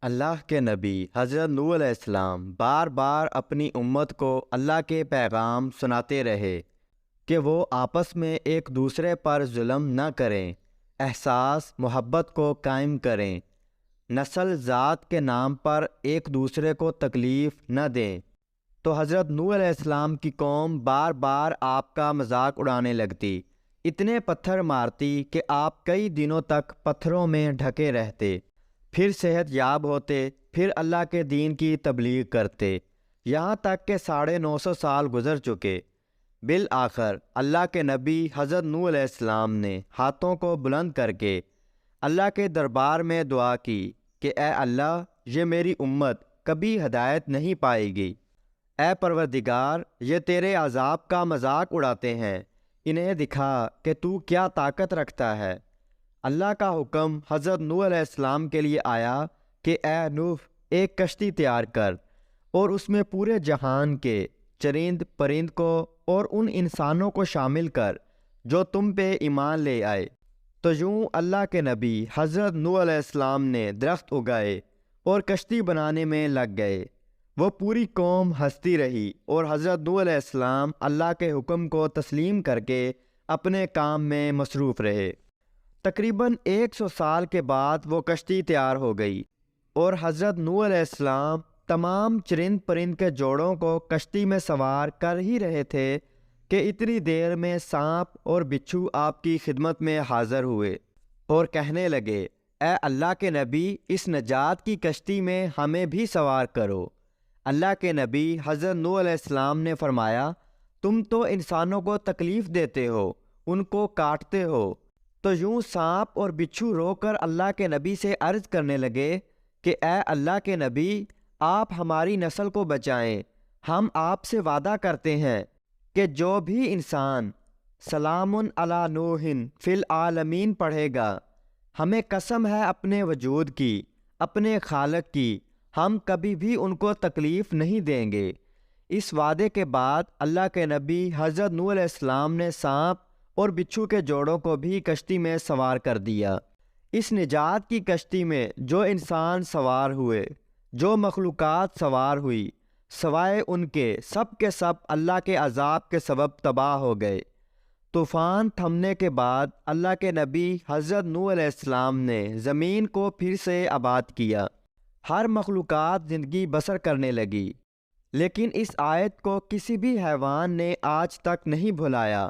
اللہ کے نبی حضرت نوح علیہ السلام بار بار اپنی امت کو اللہ کے پیغام سناتے رہے کہ وہ آپس میں ایک دوسرے پر ظلم نہ کریں، احساس محبت کو قائم کریں، نسل ذات کے نام پر ایک دوسرے کو تکلیف نہ دیں۔ تو حضرت نوح علیہ السلام کی قوم بار بار آپ کا مذاق اڑانے لگتی، اتنے پتھر مارتی کہ آپ کئی دنوں تک پتھروں میں ڈھکے رہتے، پھر صحت یاب ہوتے، پھر اللہ کے دین کی تبلیغ کرتے، یہاں تک کہ 950 سال گزر چکے۔ بالآخر اللہ کے نبی حضرت نوح علیہ السلام نے ہاتھوں کو بلند کر کے اللہ کے دربار میں دعا کی کہ اے اللہ، یہ میری امت کبھی ہدایت نہیں پائے گی۔ اے پروردگار، یہ تیرے عذاب کا مذاق اڑاتے ہیں، انہیں دکھا کہ تو کیا طاقت رکھتا ہے۔ اللہ کا حکم حضرت نوح علیہ السلام کے لیے آیا کہ اے نوح، ایک کشتی تیار کر اور اس میں پورے جہان کے چرند پرند کو اور ان انسانوں کو شامل کر جو تم پہ ایمان لے آئے۔ تو یوں اللہ کے نبی حضرت نوح علیہ السلام نے درخت اگائے اور کشتی بنانے میں لگ گئے۔ وہ پوری قوم ہنستی رہی اور حضرت نوح علیہ السلام اللہ کے حکم کو تسلیم کر کے اپنے کام میں مصروف رہے۔ تقریباً 100 سال کے بعد وہ کشتی تیار ہو گئی اور حضرت نوح علیہ السلام تمام چرند پرند کے جوڑوں کو کشتی میں سوار کر ہی رہے تھے کہ اتنی دیر میں سانپ اور بچھو آپ کی خدمت میں حاضر ہوئے اور کہنے لگے، اے اللہ کے نبی، اس نجات کی کشتی میں ہمیں بھی سوار کرو۔ اللہ کے نبی حضرت نوح علیہ السلام نے فرمایا، تم تو انسانوں کو تکلیف دیتے ہو، ان کو کاٹتے ہو۔ تو یوں سانپ اور بچھو رو کر اللہ کے نبی سے عرض کرنے لگے کہ اے اللہ کے نبی، آپ ہماری نسل کو بچائیں، ہم آپ سے وعدہ کرتے ہیں کہ جو بھی انسان سلام علی نوح فی العالمین پڑھے گا، ہمیں قسم ہے اپنے وجود کی، اپنے خالق کی، ہم کبھی بھی ان کو تکلیف نہیں دیں گے۔ اس وعدے کے بعد اللہ کے نبی حضرت نوح علیہ السلام نے سانپ اور بچھو کے جوڑوں کو بھی کشتی میں سوار کر دیا۔ اس نجات کی کشتی میں جو انسان سوار ہوئے، جو مخلوقات سوار ہوئی، سوائے ان کے سب اللہ کے عذاب کے سبب تباہ ہو گئے۔ طوفان تھمنے کے بعد اللہ کے نبی حضرت نوح علیہ السلام نے زمین کو پھر سے آباد کیا، ہر مخلوقات زندگی بسر کرنے لگی۔ لیکن اس آیت کو کسی بھی حیوان نے آج تک نہیں بھلایا،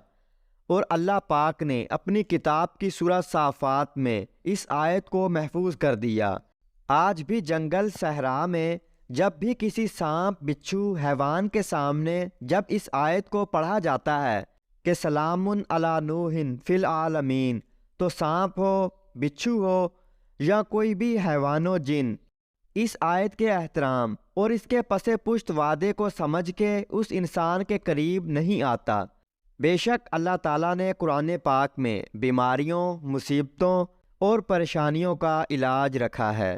اور اللہ پاک نے اپنی کتاب کی سورہ صافات میں اس آیت کو محفوظ کر دیا۔ آج بھی جنگل صحرا میں جب بھی کسی سانپ بچھو حیوان کے سامنے جب اس آیت کو پڑھا جاتا ہے کہ سلام علی نوح فی العالمین، تو سانپ ہو، بچھو ہو یا کوئی بھی حیوان و جن، اس آیت کے احترام اور اس کے پس پشت وعدے کو سمجھ کے اس انسان کے قریب نہیں آتا۔ بے شک اللہ تعالیٰ نے قرآن پاک میں بیماریوں، مصیبتوں اور پریشانیوں کا علاج رکھا ہے۔